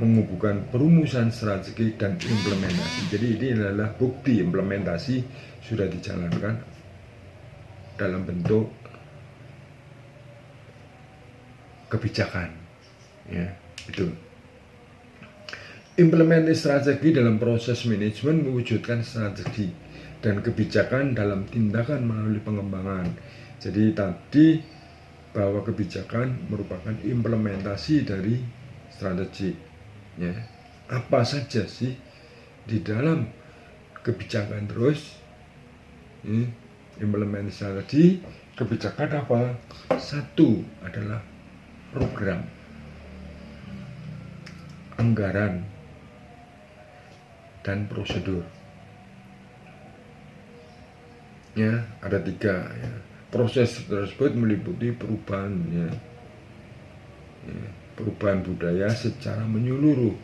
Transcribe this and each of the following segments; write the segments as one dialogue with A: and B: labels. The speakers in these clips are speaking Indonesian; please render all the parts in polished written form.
A: menghubungkan perumusan strategi dan implementasi. Jadi ini adalah bukti implementasi sudah dijalankan dalam bentuk kebijakan, ya itu. Implementasi strategi dalam proses manajemen mewujudkan strategi dan kebijakan dalam tindakan melalui pengembangan. Jadi tadi bahwa kebijakan merupakan implementasi dari strategi, ya. Apa saja sih di dalam kebijakan terus, ya, implementasi strategi kebijakan apa? Satu adalah program, anggaran, dan prosedur. Ya, ada 3, ya. Proses tersebut meliputi perubahan, ya, perubahan budaya secara menyeluruh,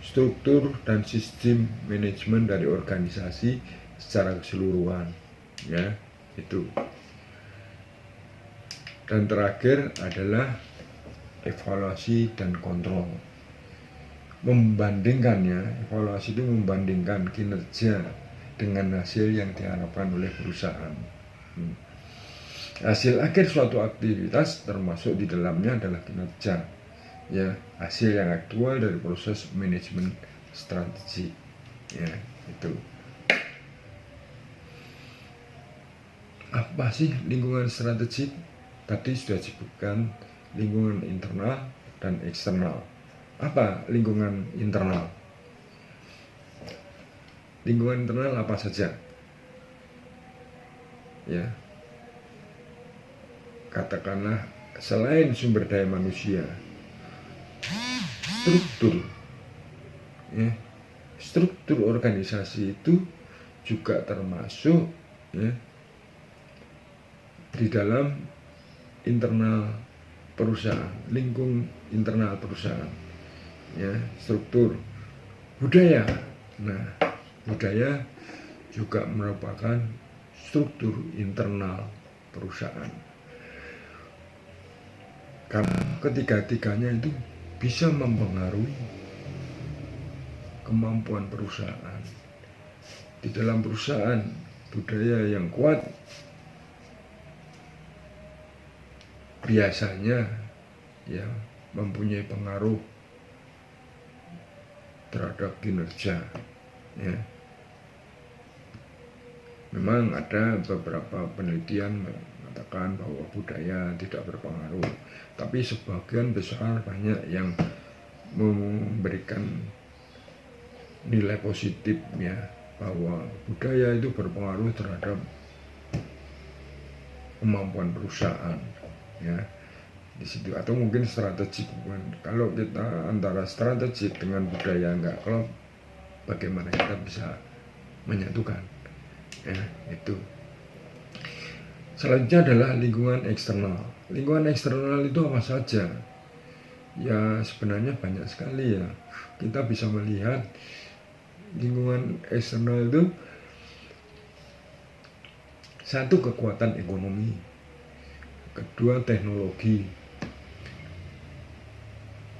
A: struktur dan sistem manajemen dari organisasi secara keseluruhan, ya itu. Dan terakhir adalah evaluasi dan kontrol. Membandingkannya, evaluasi itu membandingkan kinerja dengan hasil yang diharapkan oleh perusahaan. Hasil akhir suatu aktivitas termasuk di dalamnya adalah kinerja, ya, hasil yang aktual dari proses manajemen strategi, ya itu. Apa sih lingkungan strategik? Tadi sudah disebutkan lingkungan internal dan eksternal. Apa lingkungan internal? Lingkungan internal apa saja? Ya, katakanlah selain sumber daya manusia, struktur, ya, struktur organisasi itu juga termasuk, ya, di dalam internal perusahaan, lingkung internal perusahaan, ya, struktur budaya. Nah, budaya juga merupakan struktur internal perusahaan. Karena ketiga-tiganya itu bisa mempengaruhi kemampuan perusahaan. Di dalam perusahaan, budaya yang kuat biasanya, ya, mempunyai pengaruh terhadap kinerja, ya. Memang ada beberapa penelitian mengatakan bahwa budaya tidak berpengaruh, tapi sebagian besar banyak yang memberikan nilai positif, ya, bahwa budaya itu berpengaruh terhadap kemampuan perusahaan, ya, di situ. Atau mungkin strategik, kalau kita antara strategik dengan budaya enggak, kalau bagaimana kita bisa menyatukan, ya itu. Selanjutnya adalah lingkungan eksternal. Lingkungan eksternal itu apa saja? Ya sebenarnya banyak sekali, ya. Kita bisa melihat lingkungan eksternal itu satu, kekuatan ekonomi, kedua teknologi,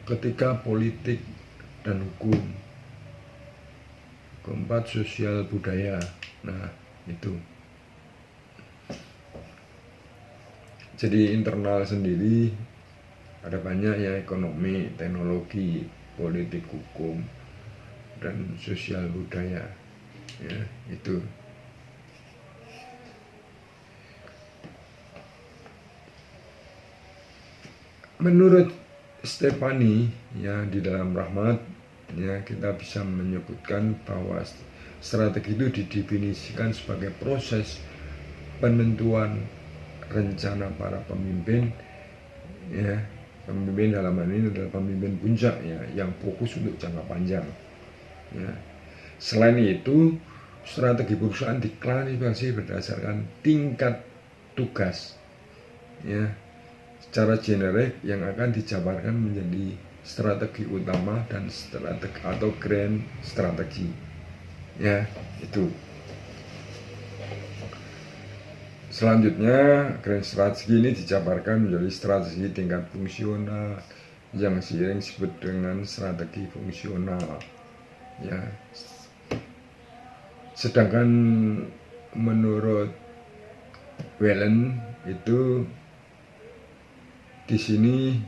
A: ketiga politik dan hukum, keempat sosial budaya. Nah itu. Jadi internal sendiri ada banyak, ya, ekonomi, teknologi, politik, hukum, dan sosial budaya, ya itu. Menurut Stefani, ya, di dalam Rahmat, ya, kita bisa menyebutkan bahwa strategi itu didefinisikan sebagai proses penentuan rencana para pemimpin, ya, pemimpin dalam hal ini adalah pemimpin puncak, ya, yang fokus untuk jangka panjang, ya. Selain itu, strategi perusahaan diklasifikasi berdasarkan tingkat tugas, ya, secara generik yang akan dijabarkan menjadi strategi utama dan strategi atau grand strategi, ya itu. Selanjutnya, grand strategi ini dijabarkan menjadi strategi tingkat fungsional, yang sering disebut dengan strategi fungsional. Ya, sedangkan menurut Whelan itu di sini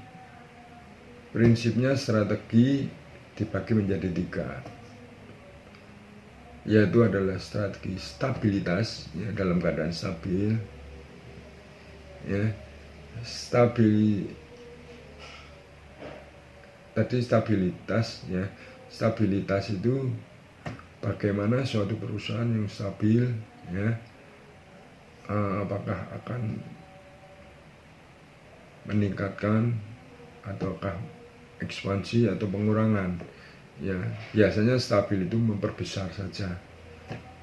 A: prinsipnya strategi dibagi menjadi 3, yaitu adalah strategi stabilitas, ya, dalam keadaan stabil, ya, stabilitas, ya, stabilitas itu bagaimana suatu perusahaan yang stabil, ya, apakah akan meningkatkan ataukah ekspansi atau pengurangan. Ya, biasanya stabil itu memperbesar saja,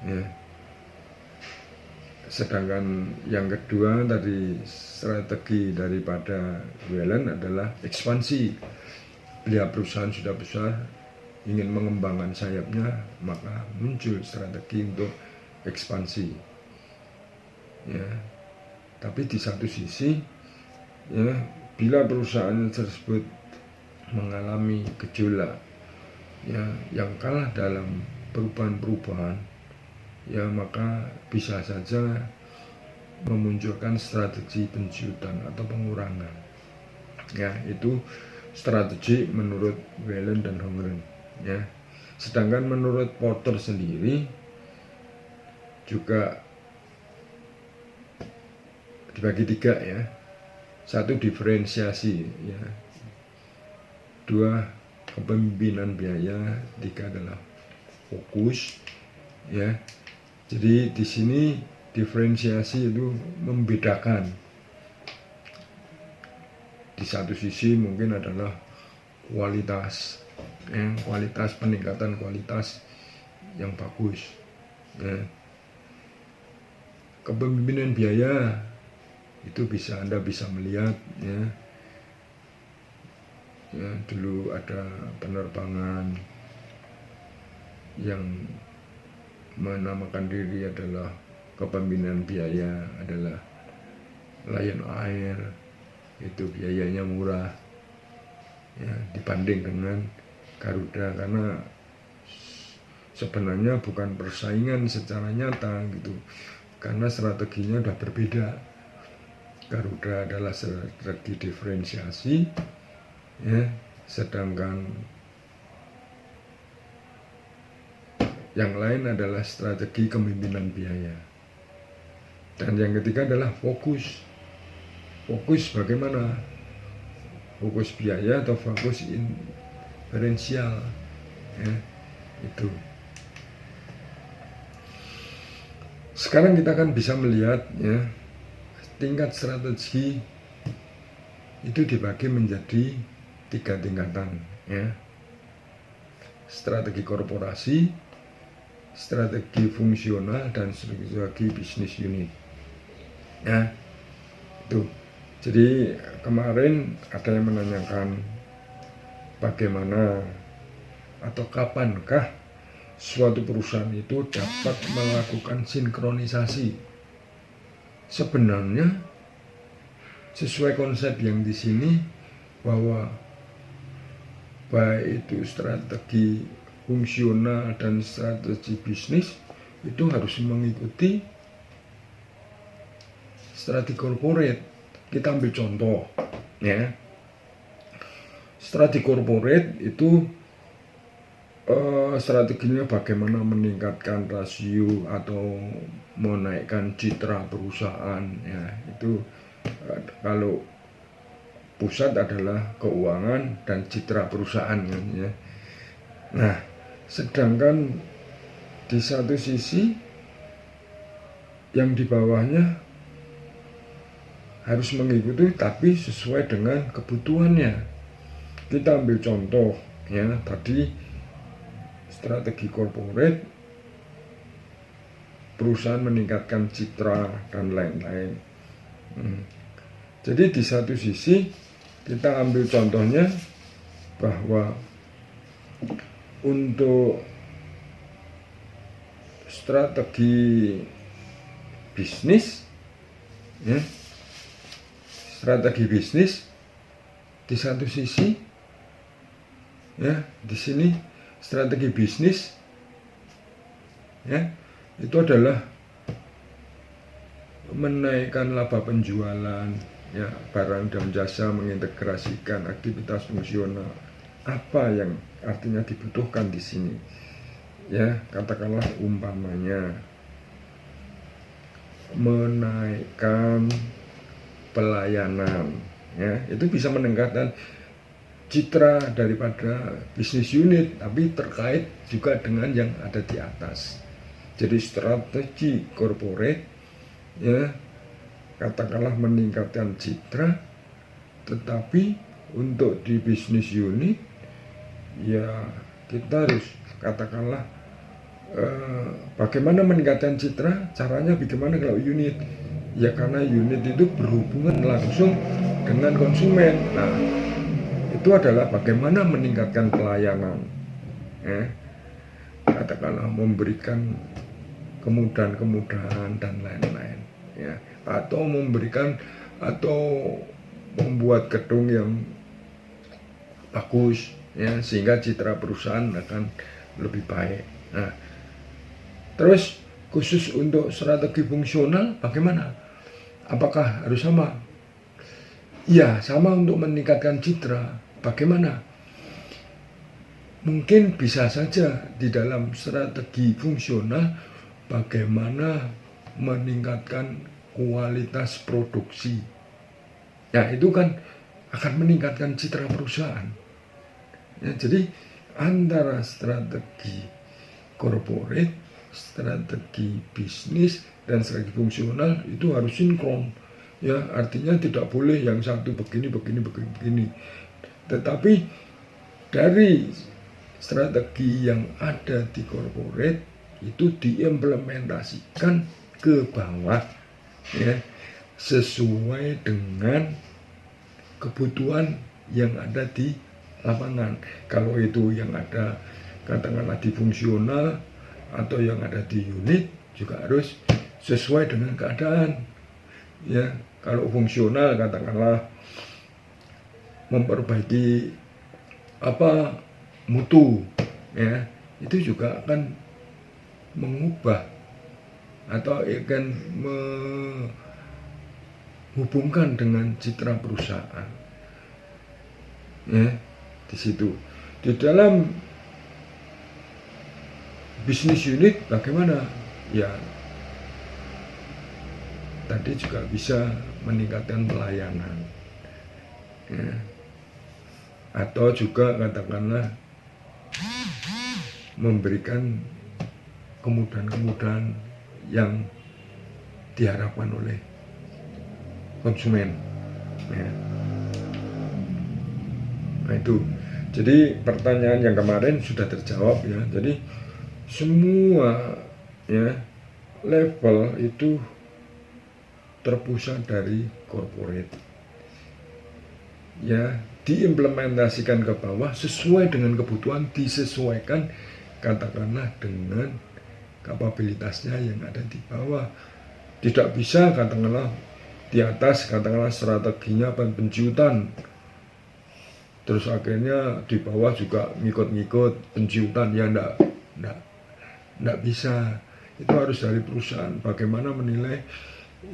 A: ya. Sedangkan yang kedua tadi, strategi daripada Whelan adalah ekspansi. Bila perusahaan sudah besar, ingin mengembangkan sayapnya, maka muncul strategi untuk ekspansi, ya. Tapi di satu sisi, ya, bila perusahaan tersebut mengalami gejolak, ya, yang kalah dalam perubahan-perubahan, ya, maka bisa saja memunculkan strategi pensiutan atau pengurangan. Ya, itu strategi menurut Whelan dan Hongren, ya. Sedangkan menurut Porter sendiri juga dibagi 3, ya. 1 diferensiasi, ya. 2 kepemimpinan biaya, 3 adalah fokus, ya. Jadi di sini diferensiasi itu membedakan. Di satu sisi mungkin adalah kualitas, ya, kualitas, peningkatan kualitas yang bagus, ya. Kepemimpinan biaya itu Anda bisa melihat, ya, ya, dulu ada penerbangan yang menamakan diri adalah kepemimpinan biaya, adalah Lion Air. Itu biayanya murah, ya, dibanding dengan Garuda, karena sebenarnya bukan persaingan secara nyata gitu, karena strateginya sudah berbeda. Garuda adalah strategi diferensiasi, ya, sedangkan yang lain adalah strategi kepemimpinan biaya. Dan yang ketiga adalah fokus. Fokus bagaimana? Fokus biaya atau fokus diferensial, ya, itu. Sekarang kita akan bisa melihat, ya, tingkat strategi itu dibagi menjadi 3 tingkatan, ya. Strategi korporasi, strategi fungsional, dan strategi bisnis unit, ya, itu. Jadi kemarin ada yang menanyakan bagaimana atau kapankah suatu perusahaan itu dapat melakukan sinkronisasi. Sebenarnya sesuai konsep yang di sini, bahwa baik itu strategi fungsional dan strategi bisnis itu harus mengikuti strategi corporate. Kita ambil contoh, ya. Strategi corporate itu strateginya bagaimana meningkatkan rasio atau menaikkan citra perusahaan, ya. Itu kalau pusat adalah keuangan dan citra perusahaan, ya. Nah, sedangkan di satu sisi yang di bawahnya harus mengikuti, tapi sesuai dengan kebutuhannya. Kita ambil contoh, ya, tadi strategi corporate, perusahaan meningkatkan citra dan lain-lain. Jadi di satu sisi kita ambil contohnya bahwa untuk strategi bisnis, ya, strategi bisnis di satu sisi ya di sini strategi bisnis ya itu adalah menaikkan laba penjualan ya barang dan jasa, mengintegrasikan aktivitas fungsional apa yang artinya dibutuhkan di sini ya, katakanlah umpamanya menaikkan pelayanan ya, itu bisa meningkatkan citra daripada bisnis unit, tapi terkait juga dengan yang ada di atas. Jadi strategi corporate ya katakanlah meningkatkan citra, tetapi untuk di bisnis unit ya kita harus katakanlah bagaimana meningkatkan citra, caranya bagaimana kalau unit ya, karena unit itu berhubungan langsung dengan konsumen. Nah itu adalah bagaimana meningkatkan pelayanan ya, katakanlah memberikan kemudahan-kemudahan dan lain-lain ya, atau memberikan atau membuat gedung yang bagus ya, sehingga citra perusahaan akan lebih baik. Nah terus khusus untuk strategi fungsional bagaimana, apakah harus sama? Ya sama, untuk meningkatkan citra. Bagaimana? Mungkin bisa saja di dalam strategi fungsional bagaimana meningkatkan kualitas produksi. Ya itu kan akan meningkatkan citra perusahaan. Ya, jadi antara strategi corporate, strategi bisnis, dan strategi fungsional itu harus sinkron. Ya, artinya tidak boleh yang satu begini. Tetapi dari strategi yang ada di corporate itu diimplementasikan ke bawah ya, sesuai dengan kebutuhan yang ada di lapangan. Kalau itu yang ada katakanlah di fungsional atau yang ada di unit juga harus sesuai dengan keadaan ya. Kalau fungsional katakanlah memperbaiki mutu ya, itu juga akan mengubah atau akan menghubungkan dengan citra perusahaan ya. Di situ di dalam bisnis unit bagaimana ya, tadi juga bisa meningkatkan pelayanan ya, atau juga katakanlah memberikan kemudahan-kemudahan yang diharapkan oleh konsumen ya. Nah itu, jadi pertanyaan yang kemarin sudah terjawab ya. Jadi semua ya level itu terpusat dari corporate ya, diimplementasikan ke bawah sesuai dengan kebutuhan, disesuaikan katakanlah dengan kapabilitasnya yang ada di bawah. Tidak bisa katakanlah di atas katakanlah strateginya penciutan, terus akhirnya di bawah juga ngikut-ngikut penciutan ya, enggak bisa. Itu harus dari perusahaan. Bagaimana menilai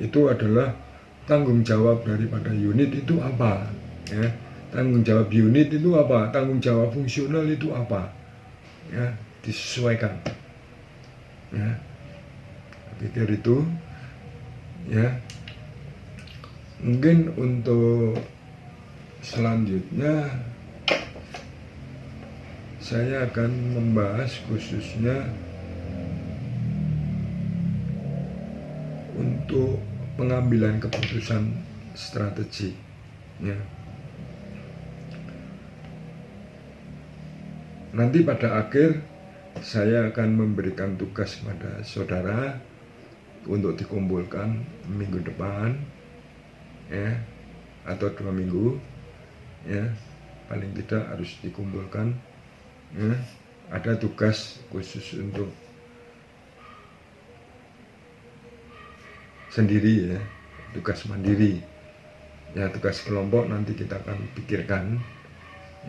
A: itu adalah tanggung jawab daripada unit itu apa ya, tanggung jawab unit itu apa, tanggung jawab fungsional itu apa ya, disesuaikan ya. Pikir itu ya. Mungkin untuk selanjutnya saya akan membahas khususnya untuk pengambilan keputusan strategi ya. Nanti pada akhir saya akan memberikan tugas kepada saudara untuk dikumpulkan minggu depan ya, atau 2 minggu ya, paling tidak harus dikumpulkan ya. Ada tugas khusus untuk sendiri ya, tugas mandiri ya, tugas kelompok nanti kita akan pikirkan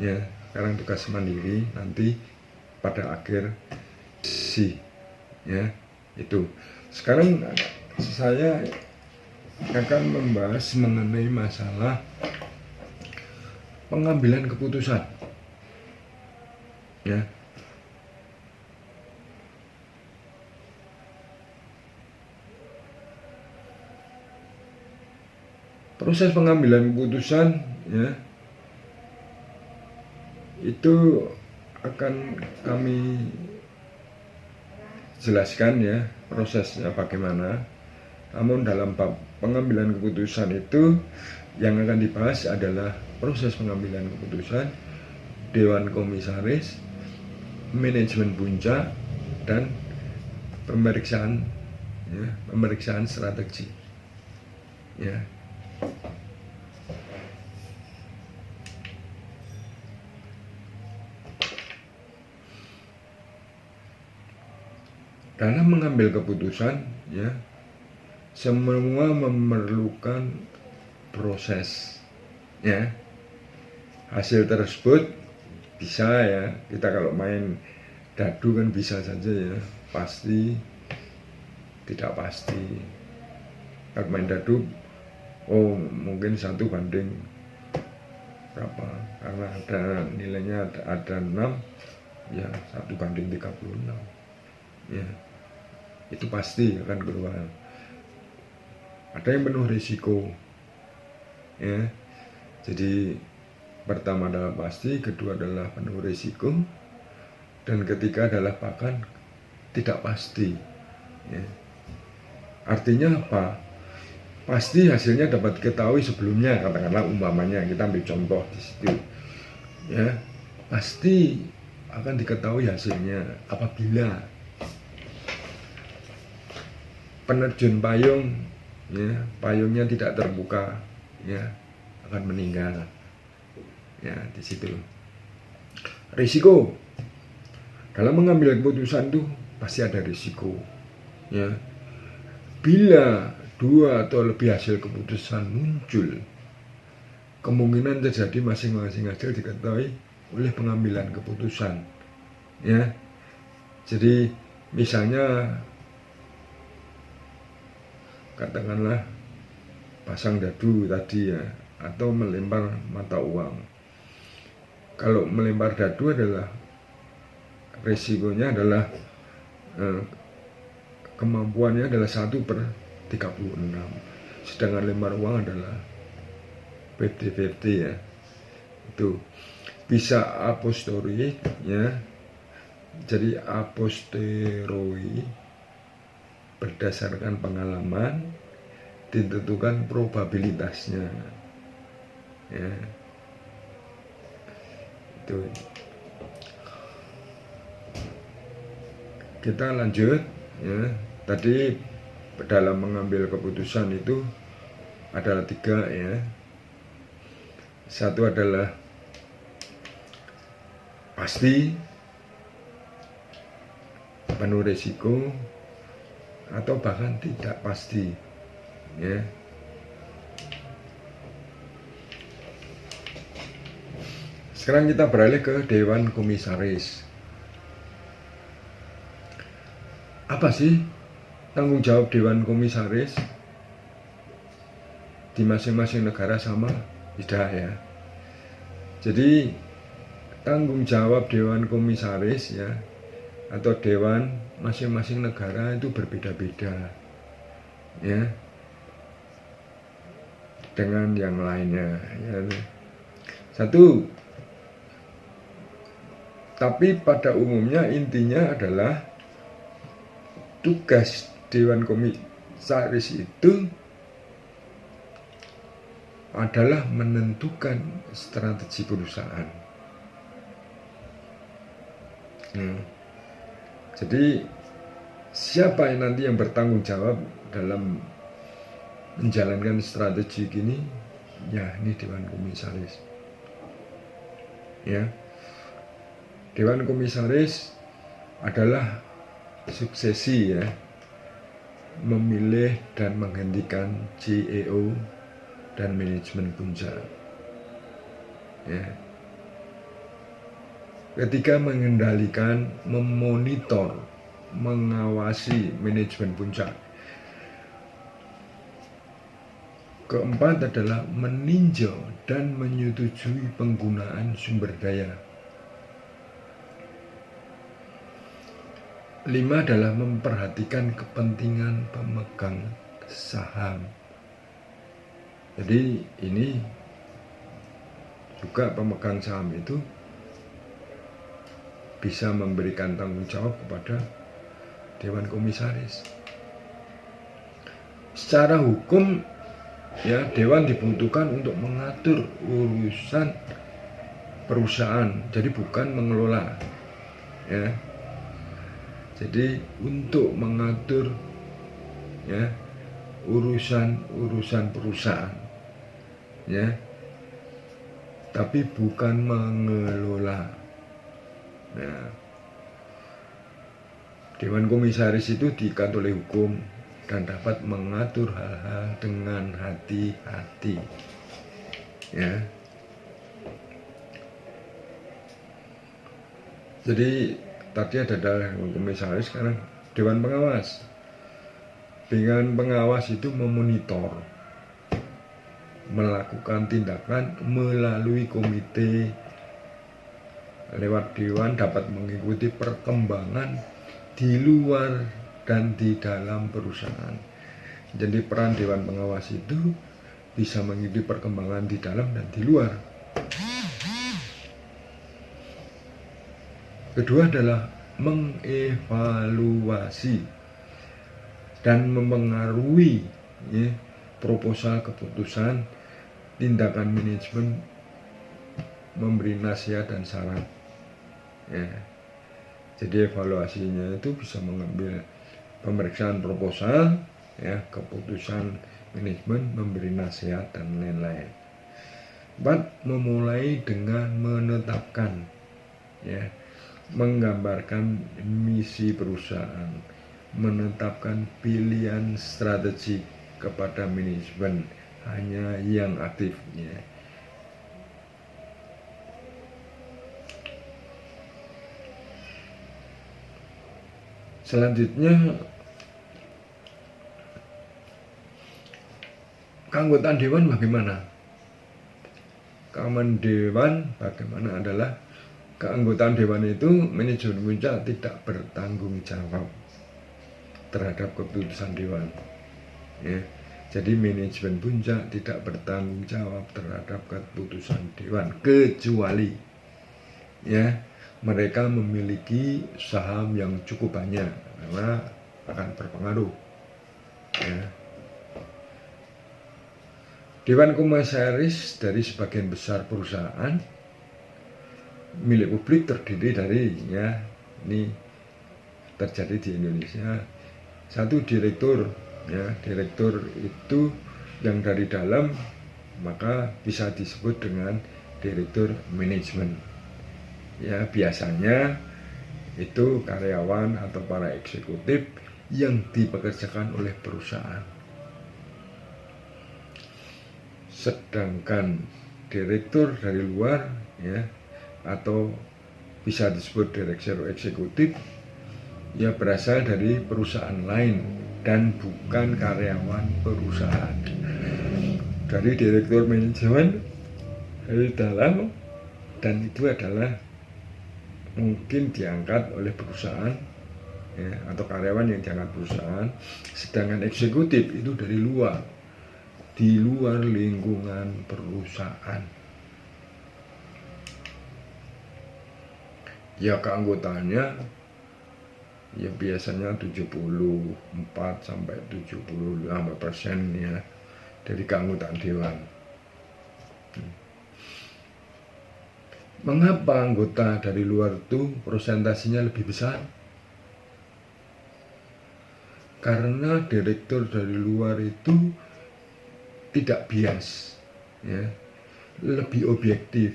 A: ya. sekarang tugas mandiri, nanti pada akhir sesi ya itu. Sekarang saya akan membahas mengenai masalah pengambilan keputusan ya. Proses pengambilan keputusan ya itu akan kami jelaskan ya prosesnya bagaimana. Namun dalam bab pengambilan keputusan itu yang akan dibahas adalah proses pengambilan keputusan, Dewan Komisaris, manajemen puncak, dan pemeriksaan ya, pemeriksaan strategi ya. Dalam mengambil keputusan ya, semua memerlukan proses ya. Hasil tersebut bisa ya, kita kalau main dadu kan bisa saja ya, pasti tidak pasti. Kalau main dadu mungkin 1 banding berapa, karena ada nilainya ada 6 ya, 1 banding 36 ya, itu pasti akan keluar. Ada yang penuh risiko ya. Jadi pertama adalah pasti, kedua adalah penuh risiko, dan ketiga adalah bahkan tidak pasti ya. Artinya apa? Pasti hasilnya dapat diketahui sebelumnya, katakanlah umpamanya kita ambil contoh di situ ya, pasti akan diketahui hasilnya apabila penerjun payung ya, payungnya tidak terbuka ya, akan meninggal ya. Di situ risiko dalam mengambil keputusan itu pasti ada risiko ya. Bila 2 atau lebih hasil keputusan muncul, kemungkinan terjadi masing-masing hasil diketahui oleh pengambilan keputusan ya. Jadi misalnya katakanlah pasang dadu tadi ya, atau melempar mata uang. Kalau melempar dadu adalah resikonya adalah kemampuannya adalah 1/36, sedangkan lempar uang adalah 50-50 ya. Itu bisa a posteriori ya, jadi a posteriori berdasarkan pengalaman ditentukan probabilitasnya ya. Itu kita lanjut ya. Tadi dalam mengambil keputusan itu adalah 3 ya. 1 adalah pasti, penuh risiko, atau bahkan tidak pasti ya. Sekarang kita beralih ke Dewan Komisaris. Apa sih tanggung jawab Dewan Komisaris? Di masing-masing negara sama? Tidak ya. Jadi tanggung jawab Dewan Komisaris ya, atau dewan masing-masing negara itu berbeda-beda ya dengan yang lainnya ya. 1, tapi pada umumnya intinya adalah tugas Dewan Komisaris itu adalah menentukan strategi perusahaan. Jadi siapa yang nanti yang bertanggung jawab dalam menjalankan strategi ini? Ya, ini Dewan Komisaris. Ya. Dewan Komisaris adalah suksesi ya, memilih dan menghentikan CEO dan manajemen puncak. Ya. Ketiga, mengendalikan, memonitor, mengawasi manajemen puncak. Keempat adalah meninjau dan menyetujui penggunaan sumber daya. 5 adalah memperhatikan kepentingan pemegang saham. Jadi ini juga pemegang saham itu bisa memberikan tanggung jawab kepada Dewan Komisaris. Secara hukum, ya, Dewan dibutuhkan untuk mengatur urusan perusahaan, jadi bukan mengelola, ya. Jadi untuk mengatur, ya, urusan perusahaan, ya, tapi bukan mengelola. Nah, Dewan Komisaris itu diikat oleh hukum dan dapat mengatur hal-hal dengan hati-hati, ya. Jadi tadi ada Dewan Komisaris, sekarang Dewan Pengawas. Dewan Pengawas itu memonitor, melakukan tindakan melalui komite. Lewat Dewan dapat mengikuti perkembangan di luar dan di dalam perusahaan. Jadi peran Dewan Pengawas itu bisa mengikuti perkembangan di dalam dan di luar. Kedua adalah mengevaluasi dan memengaruhi, ya, proposal keputusan, tindakan manajemen, memberi nasihat dan saran, ya. Jadi evaluasinya itu bisa mengambil pemeriksaan proposal, ya, keputusan manajemen, memberi nasihat dan lain-lain. 4, memulai dengan menetapkan, ya, menggambarkan misi perusahaan, menetapkan pilihan strategi kepada manajemen hanya yang aktif, ya. Selanjutnya, keanggotaan Dewan bagaimana? Keanggotaan Dewan bagaimana adalah keanggotaan Dewan itu manajemen puncak tidak bertanggung jawab terhadap keputusan Dewan, ya. Jadi manajemen puncak tidak bertanggung jawab terhadap keputusan Dewan kecuali, ya, mereka memiliki saham yang cukup banyak karena akan berpengaruh, ya. Dewan Komisaris dari sebagian besar perusahaan milik publik terdiri dari, ya, ini terjadi di Indonesia, 1 direktur, ya. Direktur itu yang dari dalam, maka bisa disebut dengan direktur manajemen, ya. Biasanya itu karyawan atau para eksekutif yang dipekerjakan oleh perusahaan. Sedangkan direktur dari luar, ya, atau bisa disebut direktur eksekutif, ya, berasal dari perusahaan lain dan bukan karyawan perusahaan. Dari direktur manajemen dari dalam, dan itu adalah mungkin diangkat oleh perusahaan, ya, atau karyawan yang diangkat perusahaan. Sedangkan eksekutif itu dari luar, di luar lingkungan perusahaan. Ya, keanggotaannya, ya, biasanya 74 sampai 75%, ya, dari keanggotaan Dewan. Mengapa anggota dari luar itu persentasinya lebih besar? Karena direktur dari luar itu tidak bias, ya, lebih objektif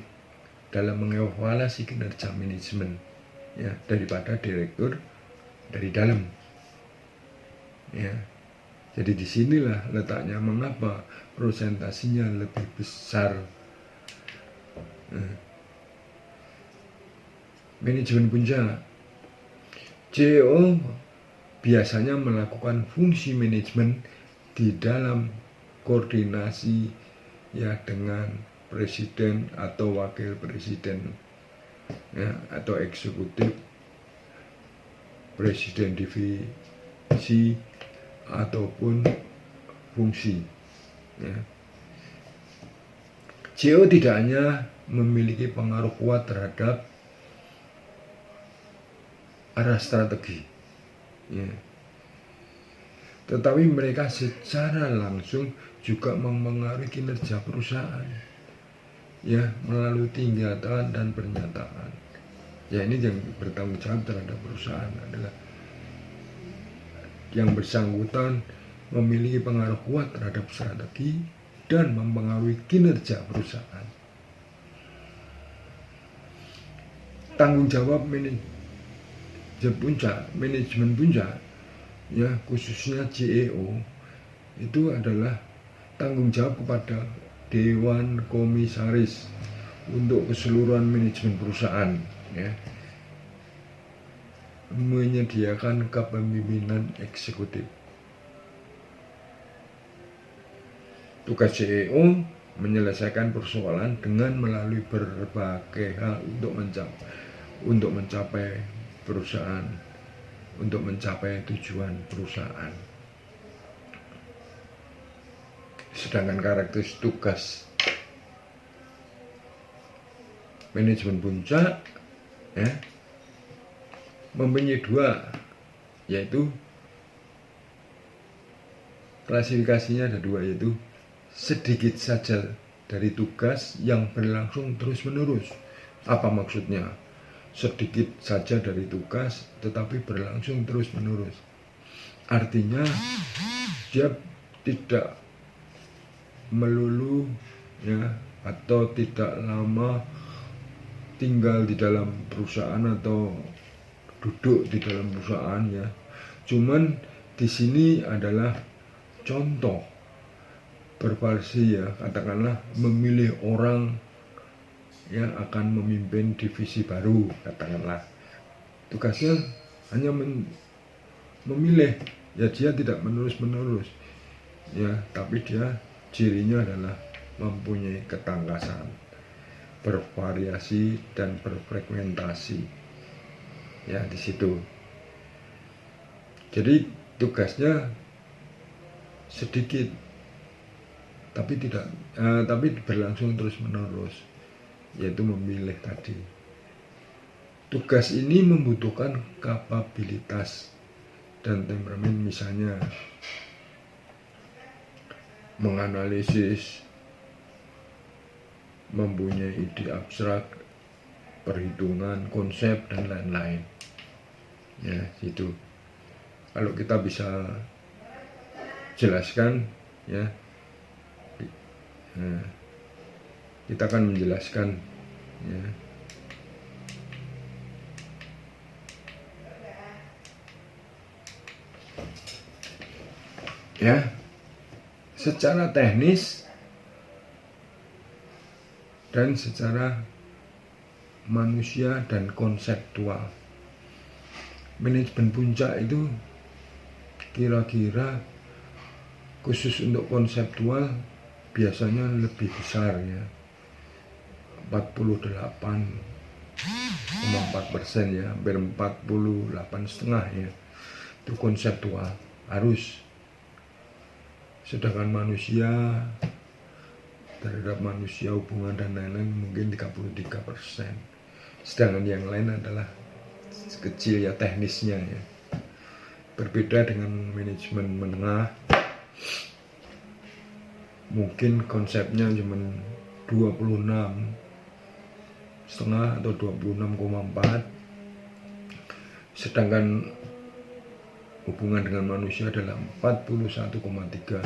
A: dalam mengevaluasi kinerja manajemen, ya, daripada direktur dari dalam, ya. Jadi disinilah letaknya mengapa persentasinya lebih besar. Manajemen puncak. CEO biasanya melakukan fungsi manajemen di dalam koordinasi ya dengan presiden atau wakil presiden ya, atau eksekutif, presiden divisi ataupun fungsi ya. CEO tidak hanya memiliki pengaruh kuat terhadap arah strategi ya, tetapi mereka secara langsung juga mempengaruhi kinerja perusahaan ya, melalui tindakan dan pernyataan ya. Ini yang bertanggung jawab terhadap perusahaan adalah yang bersangkutan memiliki pengaruh kuat terhadap strategi dan mempengaruhi kinerja perusahaan. Tanggung jawab manajemen puncak ya, khususnya CEO itu adalah tanggung jawab kepada Dewan Komisaris untuk keseluruhan manajemen perusahaan ya, menyediakan kepemimpinan eksekutif. Tugas CEO menyelesaikan persoalan dengan melalui berbagai hal untuk mencapai perusahaan, untuk mencapai tujuan perusahaan. Sedangkan karakteristik tugas manajemen puncak ya, mempunyai dua, yaitu klasifikasinya ada dua, yaitu sedikit saja dari tugas yang berlangsung terus-menerus. Apa maksudnya? Sedikit saja dari tugas tetapi berlangsung terus-menerus. Artinya dia tidak melulu ya, atau tidak lama tinggal di dalam perusahaan atau duduk di dalam perusahaan ya. Cuman di sini adalah contoh bervariasi ya, katakanlah memilih orang yang akan memimpin divisi baru, katakanlah tugasnya hanya memilih ya, dia tidak menerus-menerus ya, tapi dia cirinya adalah mempunyai ketangkasan, bervariasi dan berfragmentasi ya di situ. Jadi tugasnya sedikit tapi berlangsung terus-menerus, yaitu memilih tadi. Tugas ini membutuhkan kapabilitas dan temperamen, misalnya menganalisis, mempunyai ide abstrak, perhitungan, konsep dan lain-lain. Ya, itu. Kalau kita bisa jelaskan ya, kita akan menjelaskan ya. Ya, secara teknis dan secara manusia dan konseptual, manajemen puncak itu kira-kira khusus untuk konseptual biasanya lebih besar ya, 48,4% ya, hampir 48,5% ya, itu konseptual harus. Sedangkan manusia, terhadap manusia, hubungan dan lain-lain mungkin 33%. Sedangkan yang lain adalah kecil ya, teknisnya ya. Berbeda dengan manajemen menengah, mungkin konsepnya cuma 26,5 atau 26,4, sedangkan hubungan dengan manusia adalah 41,3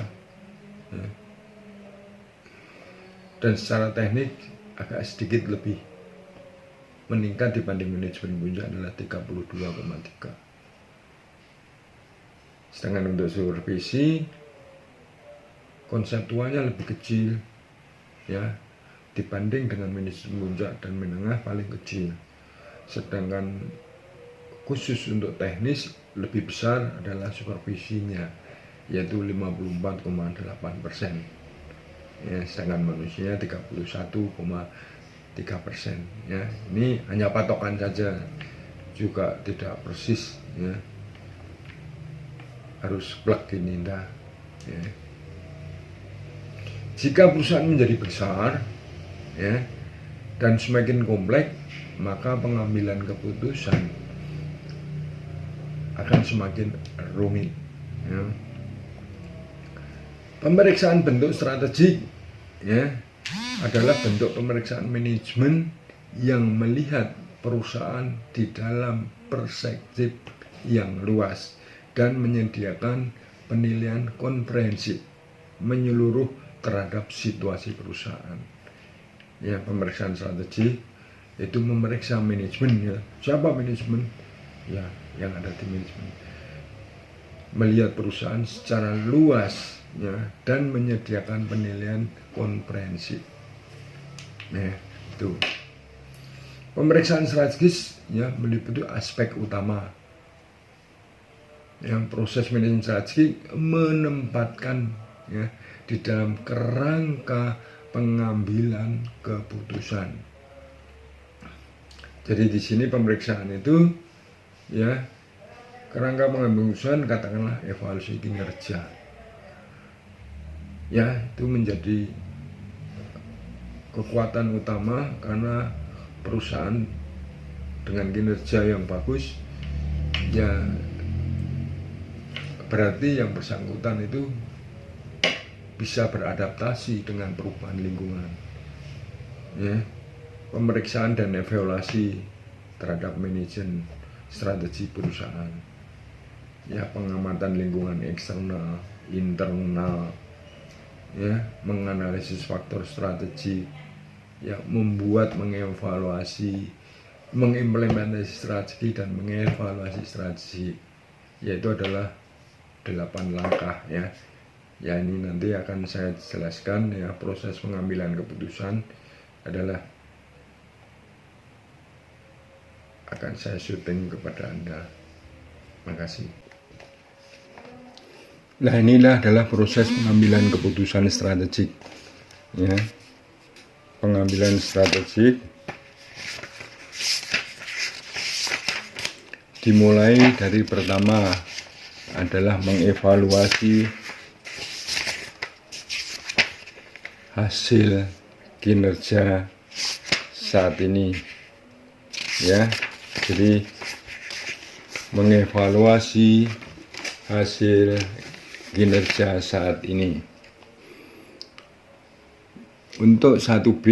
A: ya. Dan secara teknik agak sedikit lebih meningkat dibanding manajemen puncak, adalah 32,3. Sedangkan untuk supervisi konseptualnya lebih kecil ya, dibanding dengan manajemen puncak dan menengah paling kecil. sedangkan khusus untuk teknis lebih besar adalah supervisinya, yaitu 54,8%. Ya, sedangkan manusia 31,3%. Ya, ini hanya patokan saja, juga tidak persis. Ya, harus plug ini dah. Ya. Jika perusahaan menjadi besar, ya, dan semakin kompleks, maka pengambilan keputusan akan semakin rumit. Ya. Pemeriksaan bentuk strategik, ya, adalah bentuk pemeriksaan manajemen yang melihat perusahaan di dalam perspektif yang luas dan menyediakan penilaian komprehensif menyeluruh terhadap situasi perusahaan. Ya, pemeriksaan strategi itu memeriksa manajemen. Ya, siapa manajemen? Ya, yang ada di manajemen. Melihat perusahaan secara luas, ya, dan menyediakan penilaian komprehensif. Nah, itu. Pemeriksaan strategis, ya, meliputi aspek utama. Yang proses manajemen strategi menempatkan, ya, di dalam kerangka pengambilan keputusan. Jadi di sini pemeriksaan itu, ya, kerangka pengambilan keputusan, katakanlah evaluasi kinerja. Ya, itu menjadi kekuatan utama karena perusahaan dengan kinerja yang bagus, ya, berarti yang bersangkutan itu bisa beradaptasi dengan perubahan lingkungan. Ya, pemeriksaan dan evaluasi terhadap manajemen strategi perusahaan. Ya, pengamatan lingkungan eksternal, internal, ya, menganalisis faktor strategi, ya, membuat, mengevaluasi, mengimplementasi strategi dan mengevaluasi strategi, yaitu adalah 8 langkah, ya. Ya, ini nanti akan saya jelaskan, ya. Proses pengambilan keputusan adalah akan saya syuting kepada Anda. Makasih. Nah, inilah adalah proses pengambilan keputusan strategik, ya. Pengambilan strategik dimulai dari pertama adalah mengevaluasi hasil kinerja saat ini, ya. Jadi mengevaluasi hasil kinerja saat ini. Untuk 1B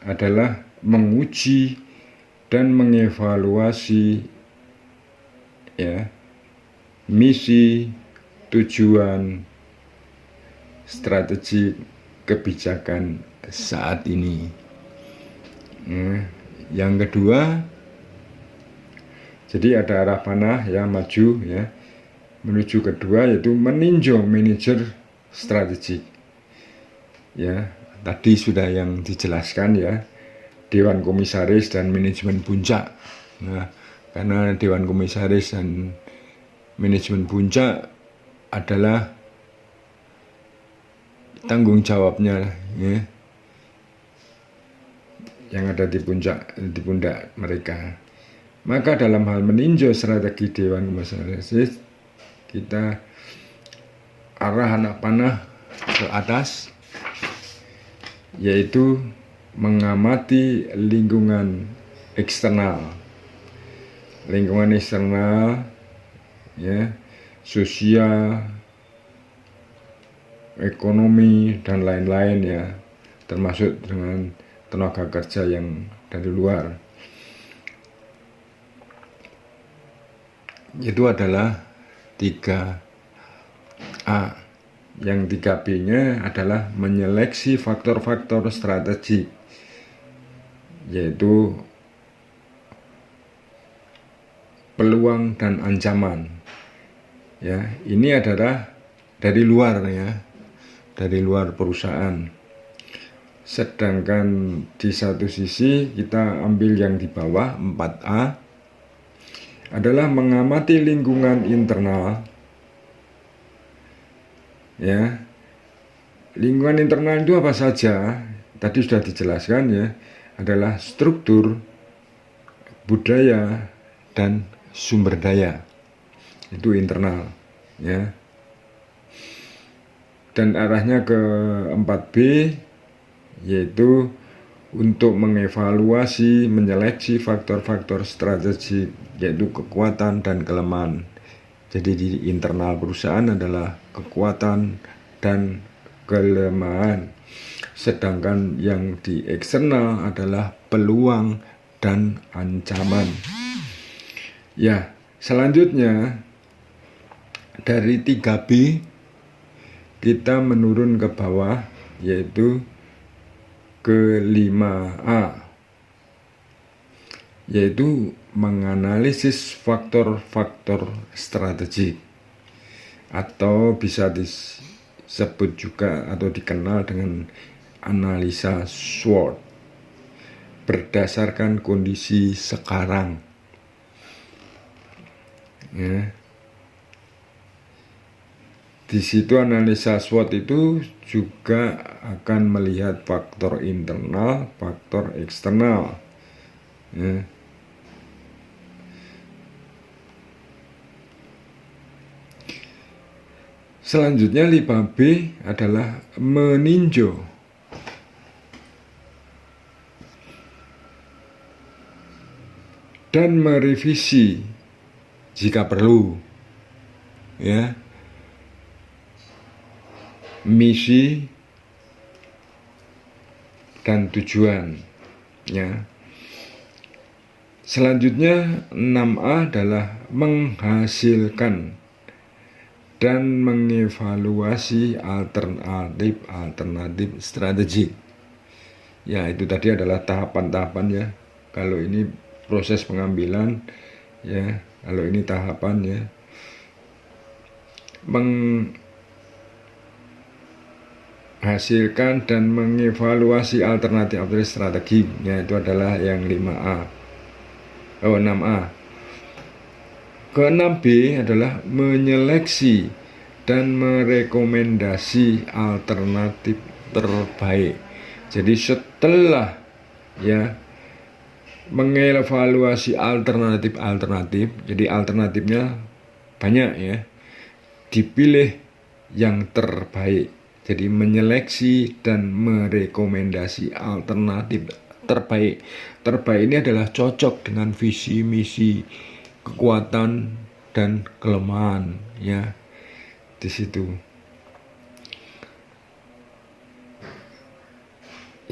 A: adalah menguji dan mengevaluasi, ya, misi, tujuan, strategi kebijakan saat ini. Yang kedua, jadi ada arah panah, ya, maju, ya, menuju kedua, yaitu meninjau manajer strategik. Ya, tadi sudah yang dijelaskan, ya, Dewan Komisaris dan manajemen puncak. Nah, karena Dewan Komisaris dan manajemen puncak adalah tanggung jawabnya, ya, yang ada di pundak mereka. Maka dalam hal meninjau strategi Dewan Komisaris, kita arah anak panah ke atas, yaitu mengamati lingkungan eksternal. Lingkungan eksternal, ya, sosial, ekonomi, dan lain-lain, ya, termasuk dengan tenaga kerja yang dari luar. Itu adalah 3A. Yang 3B-nya adalah menyeleksi faktor-faktor strategi, yaitu peluang dan ancaman. Ya, ini adalah dari luar, ya, dari luar perusahaan. Sedangkan di satu sisi kita ambil yang di bawah 4A adalah mengamati lingkungan internal. Ya. Lingkungan internal itu apa saja? Tadi sudah dijelaskan ya, adalah struktur, budaya, dan sumber daya. Itu internal ya. Dan arahnya ke 4B yaitu untuk mengevaluasi, menyeleksi faktor-faktor strategik, yaitu kekuatan dan kelemahan. Jadi di internal perusahaan adalah kekuatan dan kelemahan, sedangkan yang di eksternal adalah peluang dan ancaman. Ya, selanjutnya dari 3B kita menurun ke bawah, yaitu ke 5A, yaitu menganalisis faktor-faktor strategik, atau bisa disebut juga atau dikenal dengan analisa SWOT berdasarkan kondisi sekarang ya. Di situ analisa SWOT itu juga akan melihat faktor internal, faktor eksternal ya. Selanjutnya 5B adalah meninjau dan merevisi jika perlu ya, misi dan tujuan ya. Selanjutnya 6A adalah menghasilkan dan mengevaluasi alternatif strategik. Ya, itu tadi adalah tahapan-tahapan ya. Kalau ini proses pengambilan ya, kalau ini tahapan ya. Menghasilkan dan mengevaluasi alternatif strategi, yaitu adalah yang 6A. Ke-6B adalah menyeleksi dan merekomendasi alternatif terbaik. Jadi setelah ya mengevaluasi alternatif, jadi alternatifnya banyak ya, dipilih yang terbaik. Jadi menyeleksi dan merekomendasi alternatif terbaik. Terbaik ini adalah cocok dengan visi misi, kekuatan dan kelemahan ya di situ.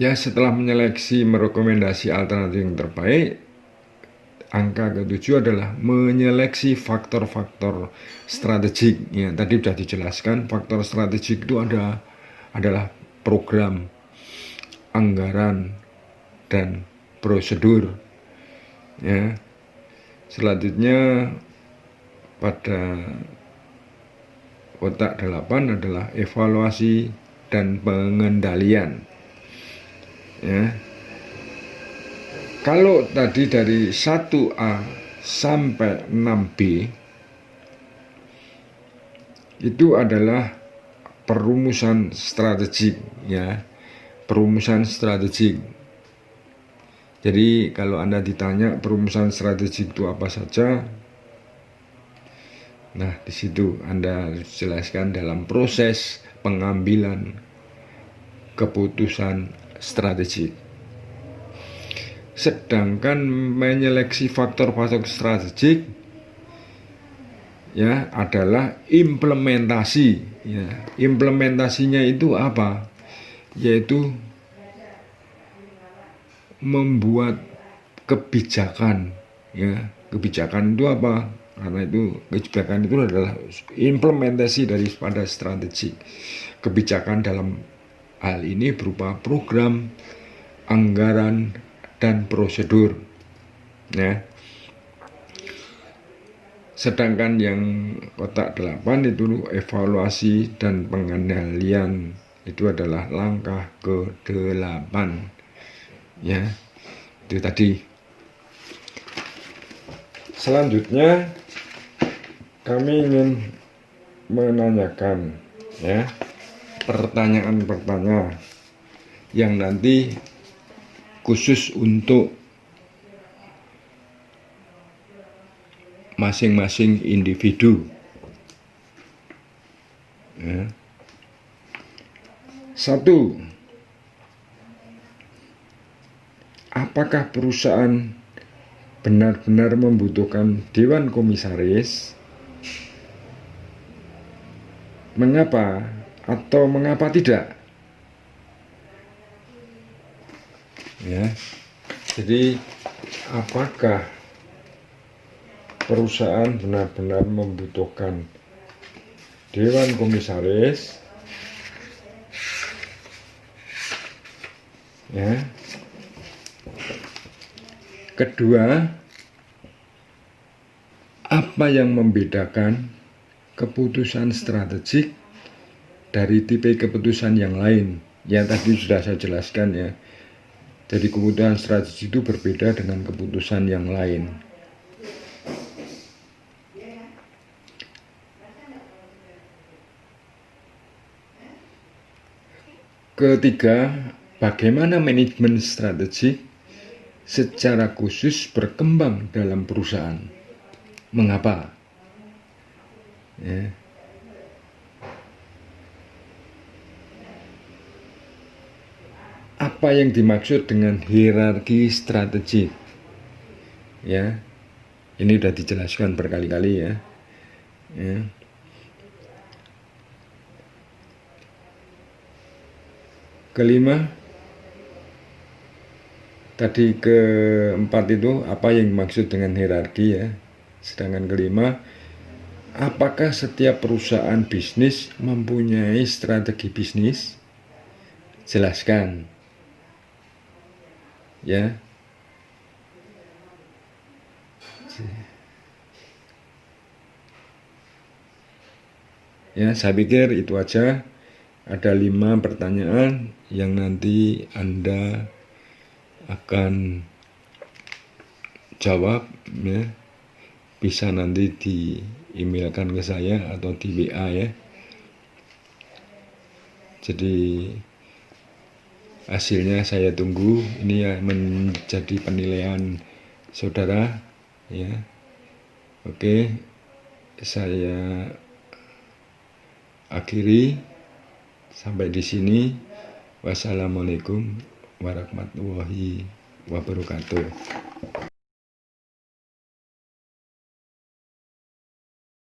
A: Ya, setelah menyeleksi merekomendasi alternatif yang terbaik, angka ke-7 adalah menyeleksi faktor-faktor strategik ya. Tadi sudah dijelaskan, faktor strategik itu adalah program, anggaran, dan prosedur ya. Selanjutnya pada kotak 8 adalah evaluasi dan pengendalian ya. Kalau tadi dari 1A sampai 6B itu adalah perumusan strategik ya, perumusan strategik. Jadi kalau Anda ditanya perumusan strategik itu apa saja, nah di situ Anda jelaskan dalam proses pengambilan keputusan strategik. Sedangkan menyeleksi faktor-faktor strategik ya adalah implementasi ya. Implementasinya itu apa? Yaitu membuat kebijakan ya. Kebijakan itu apa? Karena itu kebijakan itu adalah implementasi daripada strategi. Kebijakan dalam hal ini berupa program, anggaran, dan prosedur ya. Sedangkan yang kotak 8 itu evaluasi dan pengendalian Itu adalah langkah ke-8. Ya, itu tadi. Selanjutnya kami ingin menanyakan ya pertanyaan-pertanyaan yang nanti khusus untuk masing-masing individu ya. 1. Apakah perusahaan benar-benar membutuhkan dewan komisaris? Mengapa atau mengapa tidak? Ya. Jadi apakah perusahaan benar-benar membutuhkan dewan komisaris? Ya. Kedua, apa yang membedakan keputusan strategik dari tipe keputusan yang lain? Ya, tadi sudah saya jelaskan ya. Jadi keputusan strategik itu berbeda dengan keputusan yang lain. Ketiga, bagaimana manajemen strategik secara khusus berkembang dalam perusahaan? Mengapa? Ya. Apa yang dimaksud dengan hierarki strategik? Ya, ini sudah dijelaskan berkali-kali ya. Ya. Kelima, tadi keempat itu apa yang dimaksud dengan hierarki ya. Sedangkan kelima, apakah setiap perusahaan bisnis mempunyai strategi bisnis? Jelaskan. Ya. Ya, saya pikir itu aja. Ada 5 pertanyaan yang nanti Anda akan jawab ya. Bisa nanti di-emailkan ke saya atau di WA ya. Jadi hasilnya saya tunggu. Ini ya menjadi penilaian saudara ya. Oke, saya akhiri sampai di sini. Wassalamualaikum warahmatullahi wabarakatuh.